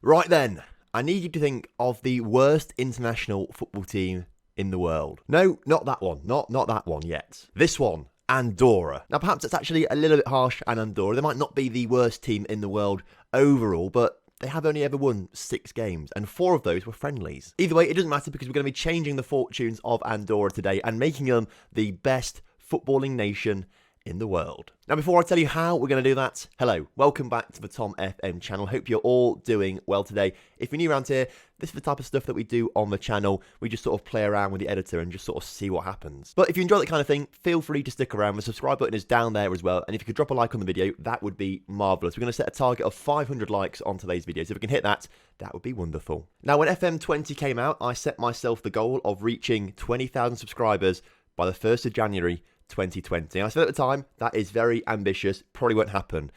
Right then, I need you to think of the worst international football team in the world. No, not that one. Not that one yet. This one. Andorra. Now, perhaps it's actually a little bit harsh on Andorra. They might not be the worst team in the world overall, but they have only ever won 6 games, and 4 of those were friendlies. Either way, it doesn't matter because we're going to be changing the fortunes of Andorra today and making them the best footballing nation in the world. Now, before I tell you how we're going to do that, hello, welcome back to the TomFM channel. Hope you're all doing well today. If you're new around here, this is the type of stuff that we do on the channel. We just sort of play around with the editor and just sort of see what happens. But if you enjoy that kind of thing, feel free to stick around. The subscribe button is down there as well. And if you could drop a like on the video, that would be marvellous. We're going to set a target of 500 likes on today's video. So if we can hit that, that would be wonderful. Now, when FM20 came out, I set myself the goal of reaching 20,000 subscribers by the 1st of January 2020. And I said at the time, that is very ambitious, probably won't happen.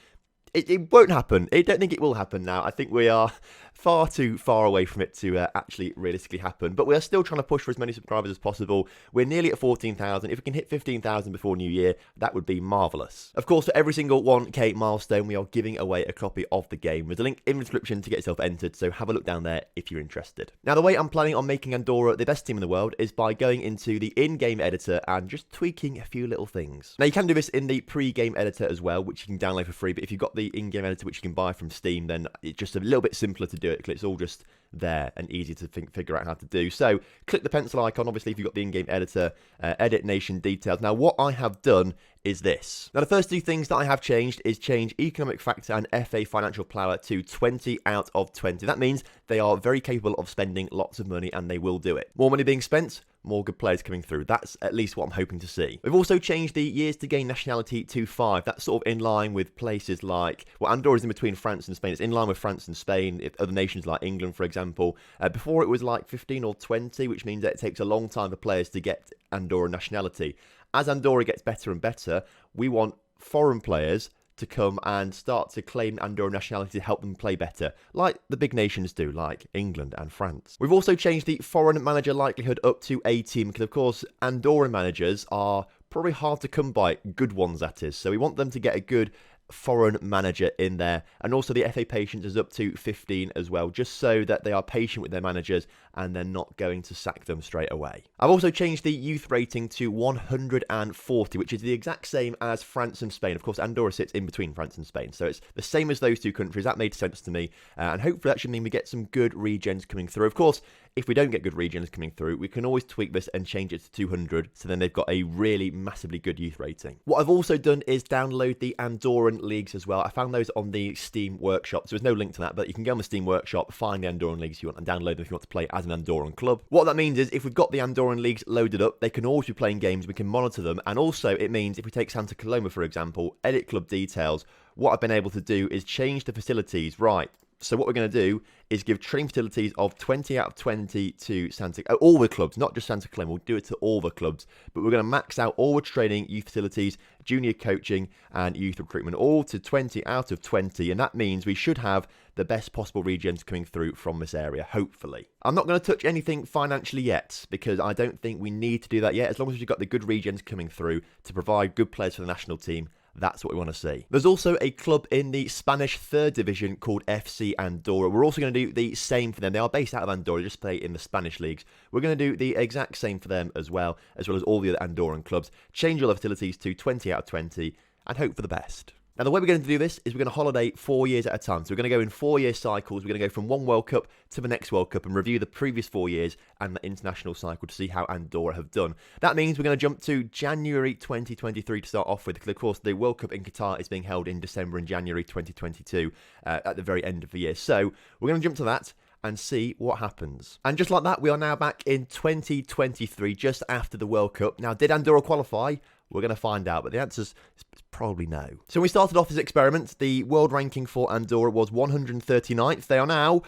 It won't happen. I don't think it will happen now. I think we are far too far away from it to actually realistically happen. But we are still trying to push for as many subscribers as possible. We're nearly at 14,000. If we can hit 15,000 before New Year, that would be marvellous. Of course, for every single 1k milestone, we are giving away a copy of the game. There's a link in the description to get yourself entered, so have a look down there if you're interested. Now, the way I'm planning on making Andorra the best team in the world is by going into the in-game editor and just tweaking a few little things. Now, you can do this in the pre-game editor as well, which you can download for free, but if you've got the in-game editor, which you can buy from Steam, then it's just a little bit simpler to do it because it's all just there and easy to figure out how to do. So click the pencil icon, obviously, if you've got the in-game editor, edit nation details. Now, what I have done is this. Now, the first 2 things that I have changed is change economic factor and FA financial power to 20 out of 20. That means they are very capable of spending lots of money and they will do it. More money being spent, more good players coming through. That's at least what I'm hoping to see. We've also changed the years to gain nationality to 5. That's sort of in line with places like, well, Andorra is in between France and Spain. It's in line with France and Spain, if other nations like England, for example. Before it was like 15 or 20, which means that it takes a long time for players to get Andorra nationality. As Andorra gets better and better, we want foreign players to come and start to claim Andorra nationality to help them play better, like the big nations do, like England and France. We've also changed the foreign manager likelihood up to 18, because of course Andorran managers are probably hard to come by, good ones that is, so we want them to get a good foreign manager in there. And also the FA patience is up to 15 as well, just so that they are patient with their managers and they're not going to sack them straight away. I've also changed the youth rating to 140, which is the exact same as France and Spain. Of course, Andorra sits in between France and Spain, so it's the same as those 2 countries. That made sense to me, and hopefully that should mean we get some good regens coming through. Of course, if we don't get good regens coming through, we can always tweak this and change it to 200, so then they've got a really massively good youth rating. What I've also done is download the Andorran leagues as well. I found those on the Steam Workshop, so there's no link to that, but you can go on the Steam Workshop, find the Andorran leagues you want, and download them if you want to play as an Andorran club. What that means is if we've got the Andorran leagues loaded up, they can always be playing games, we can monitor them, and also it means if we take Santa Coloma, for example, edit club details, what I've been able to do is change the facilities. Right, so what we're going to do is give training facilities of 20 out of 20 to all the clubs, not just Santa Coloma. We'll do it to all the clubs, but we're going to max out all the training, youth facilities, junior coaching, and youth recruitment, all to 20 out of 20, and that means we should have the best possible regens coming through from this area, hopefully. I'm not going to touch anything financially yet, because I don't think we need to do that yet. As long as we've got the good regens coming through to provide good players for the national team, that's what we want to see. There's also a club in the Spanish 3rd division called FC Andorra. We're also going to do the same for them. They are based out of Andorra, just play in the Spanish leagues. We're going to do the exact same for them as well as all the other Andorran clubs. Change all the facilities to 20 out of 20 and hope for the best. Now, the way we're going to do this is we're going to holiday 4 years at a time. So we're going to go in 4-year cycles. We're going to go from one World Cup to the next World Cup and review the previous 4 years and the international cycle to see how Andorra have done. That means we're going to jump to January 2023 to start off with, because of course the World Cup in Qatar is being held in December and January 2022 at the very end of the year. So we're going to jump to that and see what happens. And just like that, we are now back in 2023, just after the World Cup. Now, did Andorra qualify? We're going to find out, but the answer is probably no. So when we started off this experiment, the world ranking for Andorra was 139th. They are now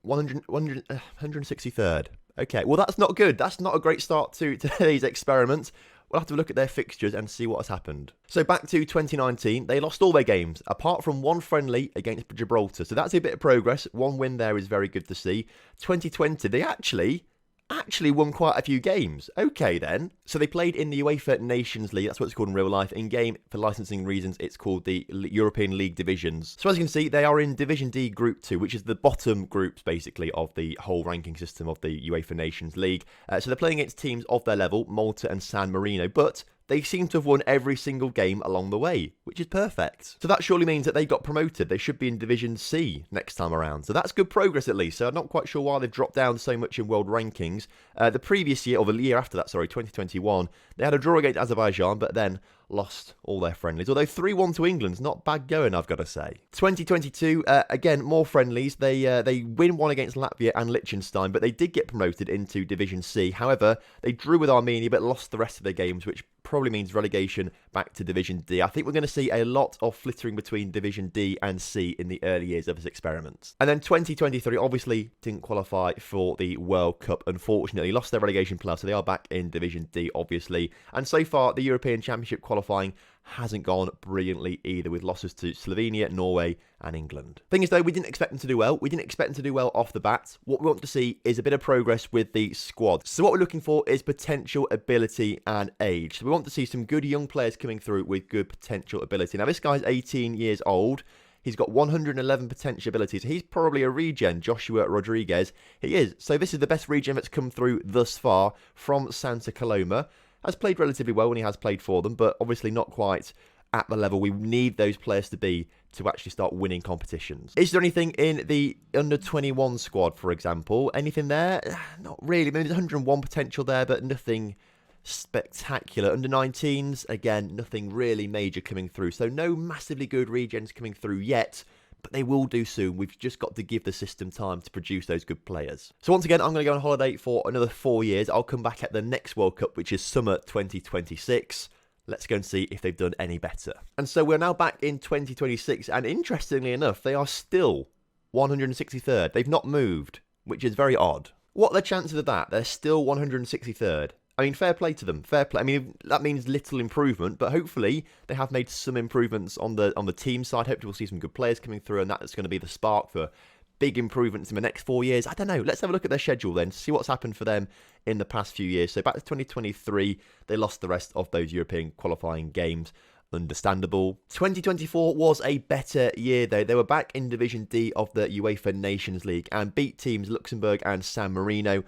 163rd. Okay, well, that's not good. That's not a great start to today's experiment. We'll have to look at their fixtures and see what has happened. So back to 2019, they lost all their games, apart from one friendly against Gibraltar. So that's a bit of progress. One win there is very good to see. 2020, they actually actually won quite a few games. Okay then. So they played in the UEFA Nations League, that's what it's called in real life. In game, for licensing reasons, it's called the European League Divisions. So as you can see, they are in Division D Group 2, which is the bottom groups, basically, of the whole ranking system of the UEFA Nations League. So they're playing against teams of their level, Malta and San Marino, but they seem to have won every single game along the way, which is perfect. So that surely means that they got promoted. They should be in Division C next time around. So that's good progress at least. So I'm not quite sure why they've dropped down so much in world rankings. The previous year, or the year after that, 2021, they had a draw against Azerbaijan, but then lost all their friendlies. Although 3-1 to England's not bad going, I've got to say. 2022, again, more friendlies. They win one against Latvia and Liechtenstein, but they did get promoted into Division C. However, they drew with Armenia, but lost the rest of their games, which probably means relegation back to Division D. I think we're going to see a lot of flittering between Division D and C in the early years of this experiment. And then 2023 obviously didn't qualify for the World Cup, unfortunately. Lost their relegation playoff, so they are back in Division D, obviously. And so far, the European Championship qualifying hasn't gone brilliantly either, with losses to Slovenia, Norway and England. Thing is though, we didn't expect them to do well. We didn't expect them to do well off the bat. What we want to see is a bit of progress with the squad. So what we're looking for is potential, ability and age. So we want to see some good young players coming through with good potential ability. Now this guy's 18 years old. He's got 111 potential abilities. He's probably a regen, Joshua Rodriguez. He is. So this is the best regen that's come through thus far from Santa Coloma. Has played relatively well when he has played for them, but obviously not quite at the level we need those players to be to actually start winning competitions. Is there anything in the under-21 squad, for example? Anything there? Not really. Maybe there's 101 potential there, but nothing spectacular. Under-19s, again, nothing really major coming through. So no massively good regens coming through yet, but they will do soon. We've just got to give the system time to produce those good players. So once again, I'm going to go on holiday for another 4 years. I'll come back at the next World Cup, which is summer 2026. Let's go and see if they've done any better. And so we're now back in 2026, and interestingly enough, they are still 163rd. They've not moved, which is very odd. What are the chances of that? They're still 163rd. I mean, fair play to them. Fair play. I mean, that means little improvement, but hopefully they have made some improvements on the team side. Hopefully we'll see some good players coming through, and that's going to be the spark for big improvements in the next 4 years. I don't know. Let's have a look at their schedule then, see what's happened for them in the past few years. So back to 2023, they lost the rest of those European qualifying games. Understandable. 2024 was a better year though. They were back in Division D of the UEFA Nations League and beat teams Luxembourg and San Marino.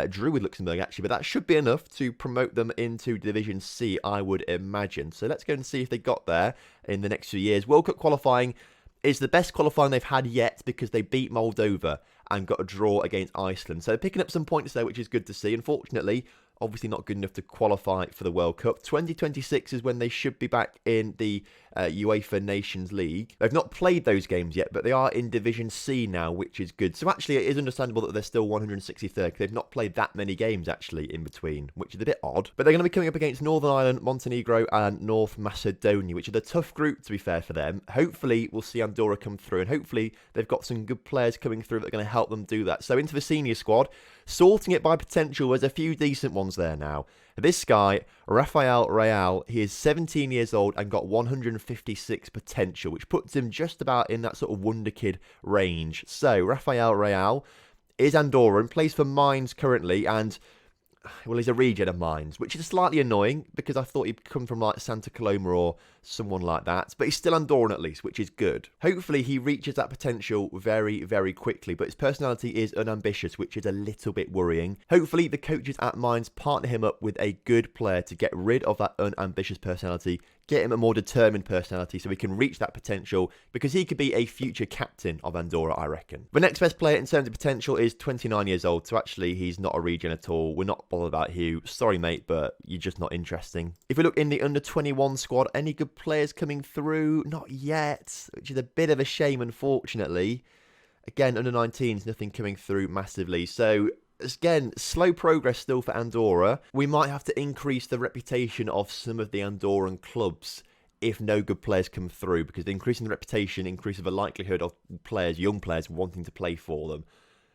Drew with Luxembourg actually, but that should be enough to promote them into Division C, I would imagine. So let's go and see if they got there in the next few years. World Cup qualifying is the best qualifying they've had yet because they beat Moldova and got a draw against Iceland. So they're picking up some points there, which is good to see. Unfortunately, obviously not good enough to qualify for the World Cup. 2026 is when they should be back in the UEFA Nations League. They've not played those games yet, but they are in Division C now, which is good. So actually, it is understandable that they're still 163rd. They've not played that many games, actually, in between, which is a bit odd. But they're going to be coming up against Northern Ireland, Montenegro, and North Macedonia, which is a tough group, to be fair, for them. Hopefully, we'll see Andorra come through, and hopefully, they've got some good players coming through that are going to help them do that. So into the senior squad, sorting it by potential, there's a few decent ones there now. This guy, Rafael Real, he is 17 years old and got 156 potential, which puts him just about in that sort of wonder kid range. So, Rafael Real is Andorran, plays for Mainz currently, and well, he's a regen of Mainz, which is slightly annoying because I thought he'd come from like Santa Coloma or someone like that. But he's still Andorran at least, which is good. Hopefully he reaches that potential very, very quickly. But his personality is unambitious, which is a little bit worrying. Hopefully the coaches at Mainz partner him up with a good player to get rid of that unambitious personality, get him a more determined personality so he can reach that potential, because he could be a future captain of Andorra, I reckon. The next best player in terms of potential is 29 years old, so actually he's not a regen at all. We're not bothered about Hugh. Sorry, mate, but you're just not interesting. If we look in the under-21 squad, any good players coming through? Not yet, which is a bit of a shame, unfortunately. Again, under-19s, nothing coming through massively, so again, slow progress still for Andorra. We might have to increase the reputation of some of the Andorran clubs if no good players come through, because increasing the reputation increases the likelihood of players, young players, wanting to play for them.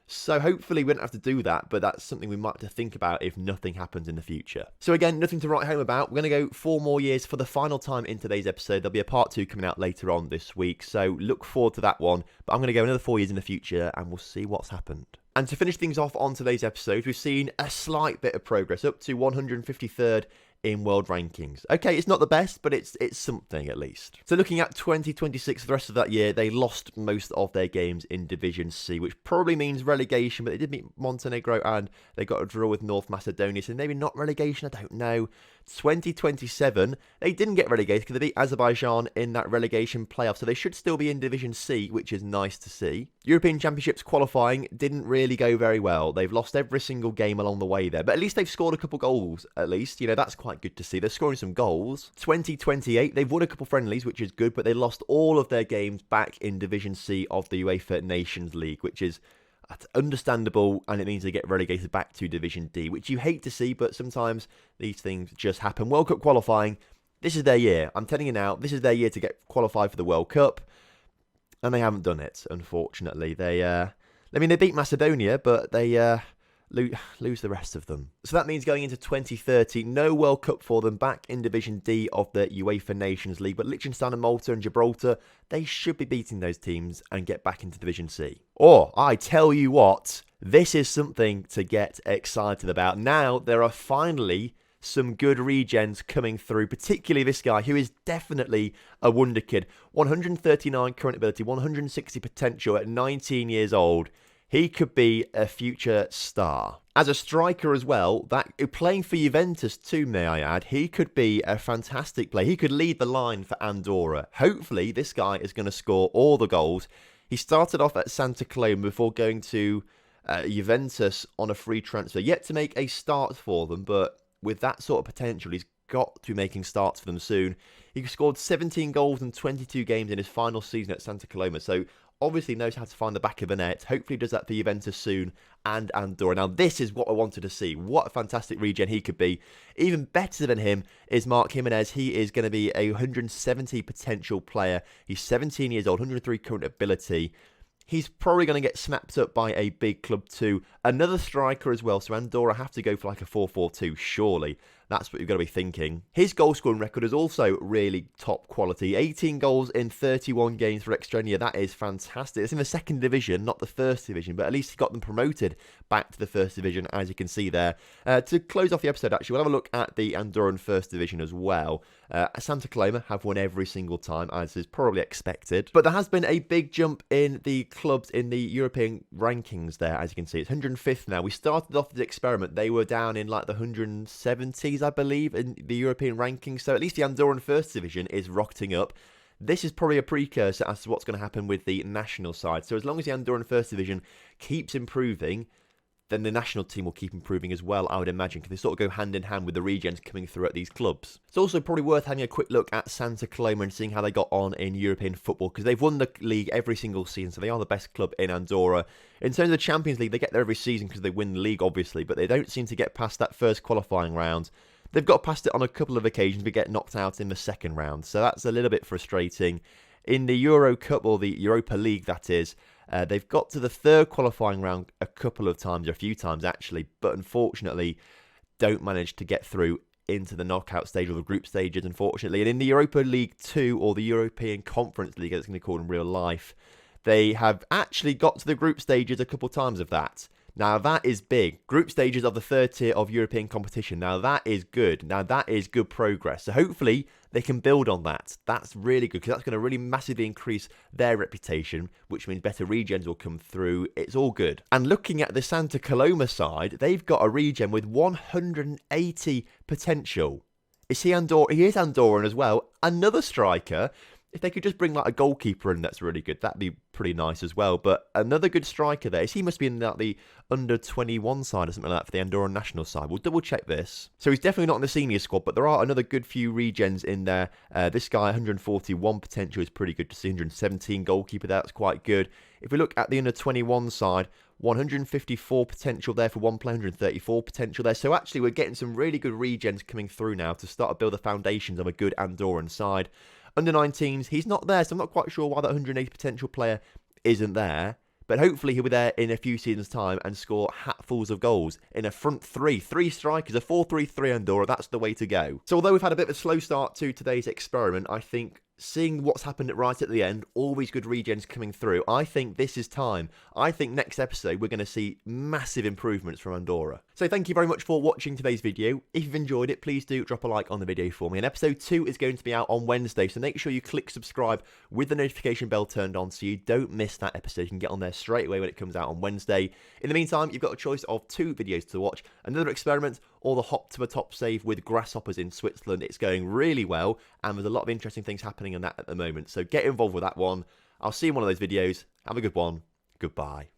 So hopefully we don't have to do that, but that's something we might have to think about if nothing happens in the future. So again, nothing to write home about. We're going to go 4 more years for the final time in today's episode. There'll be a part 2 coming out later on this week, so look forward to that one. But I'm going to go another 4 years in the future and we'll see what's happened. And to finish things off on today's episode, we've seen a slight bit of progress, up to 153rd in world rankings. Okay, it's not the best, but it's something at least. So looking at 2026, the rest of that year, they lost most of their games in Division C, which probably means relegation, but they did meet Montenegro and they got a draw with North Macedonia, so maybe not relegation, I don't know. 2027, they didn't get relegated because they beat Azerbaijan in that relegation playoff, so they should still be in Division C, which is nice to see. European Championships qualifying didn't really go very well. They've lost every single game along the way there, but at least they've scored a couple goals, at least. You know, that's quite good to see. They're scoring some goals. 2028, they've won a couple friendlies, which is good, but they lost all of their games back in Division C of the UEFA Nations League, which is understandable, and it means they get relegated back to Division D, which you hate to see, but sometimes these things just happen. World Cup qualifying, this is their year. I'm telling you now, this is their year to get qualified for the World Cup, and they haven't done it, unfortunately. They beat Macedonia, but they lose the rest of them. So that means going into 2030, no World Cup for them, back in Division D of the UEFA Nations League. But Liechtenstein and Malta and Gibraltar, they should be beating those teams and get back into Division C. Or, I tell you what, this is something to get excited about. Now, there are finally some good regens coming through, particularly this guy, who is definitely a wonder kid. 139 current ability, 160 potential at 19 years old. He could be a future star. As a striker as well, playing for Juventus too, may I add, he could be a fantastic player. He could lead the line for Andorra. Hopefully, this guy is going to score all the goals. He started off at Santa Coloma before going to Juventus on a free transfer. Yet to make a start for them, but with that sort of potential, he's got to be making starts for them soon. He scored 17 goals in 22 games in his final season at Santa Coloma, so obviously knows how to find the back of the net. Hopefully does that for Juventus soon and Andorra. Now this is what I wanted to see. What a fantastic regen he could be. Even better than him is Mark Jimenez. He is going to be a 170 potential player. He's 17 years old, 103 current ability. He's probably going to get snapped up by a big club too. Another striker as well, so Andorra have to go for like a 4-4-2, surely. That's what you've got to be thinking. His goal scoring record is also really top quality. 18 goals in 31 games for Extraña. That is fantastic. It's in the second division, not the first division, but at least he got them promoted back to the first division, as you can see there. To close off the episode, actually, we'll have a look at the Andorran first division as well. Santa Coloma have won every single time, as is probably expected. But there has been a big jump in the clubs in the European rankings there, as you can see. It's 105th now. We started off the experiment. They were down in like the 170s, I believe, in the European rankings. So at least the Andorran First Division is rocketing up. This is probably a precursor as to what's going to happen with the national side. So as long as the Andorran First Division keeps improving, then the national team will keep improving as well, I would imagine, because they sort of go hand in hand with the regens coming through at these clubs. It's also probably worth having a quick look at Santa Coloma and seeing how they got on in European football, because they've won the league every single season, so they are the best club in Andorra. In terms of the Champions League, they get there every season because they win the league, obviously, but they don't seem to get past that first qualifying round. They've got past it on a couple of occasions, but get knocked out in the second round, so that's a little bit frustrating. In the Euro Cup, or the Europa League, that is, they've got to the third qualifying round a couple of times, or a few times actually, but unfortunately don't manage to get through into the knockout stage or the group stages, unfortunately. And in the Europa League 2, or the European Conference League, as it's going to be called in real life, they have actually got to the group stages a couple of times of that. Now that is big. Group stages of the third tier of European competition. Now that is good. Now that is good progress. So hopefully they can build on that. That's really good, because that's going to really massively increase their reputation, which means better regens will come through. It's all good. And looking at the Santa Coloma side, they've got a regen with 180 potential. Is he Andorran? He is Andorran as well. Another striker. If they could just bring like a goalkeeper in, that's really good. That'd be pretty nice as well. But another good striker there. He must be in the under 21 side or something like that for the Andorran national side. We'll double check this. So he's definitely not in the senior squad, but there are another good few regens in there. This guy, 141 potential, is pretty good to see. 117 goalkeeper, that's quite good. If we look at the under 21 side, 154 potential there for one player, 134 potential there. So actually we're getting some really good regens coming through now to start to build the foundations of a good Andorran side. Under 19s, he's not there, so I'm not quite sure why that 180 potential player isn't there. But hopefully he'll be there in a few seasons' time and score hatfuls of goals in a front three. Three strikers, a 4-3-3 Andorra, that's the way to go. So although we've had a bit of a slow start to today's experiment, I think seeing what's happened right at the end, all these good regens coming through, I think this is time. I think next episode we're going to see massive improvements from Andorra. So thank you very much for watching today's video. If you've enjoyed it, please do drop a like on the video for me. And episode 2 is going to be out on Wednesday, so make sure you click subscribe with the notification bell turned on so you don't miss that episode. You can get on there straight away when it comes out on Wednesday. In the meantime, you've got a choice of 2 videos to watch. Another experiment or the hop to the top save with grasshoppers in Switzerland. It's going really well and there's a lot of interesting things happening in that at the moment. So get involved with that one. I'll see you in one of those videos. Have a good one. Goodbye.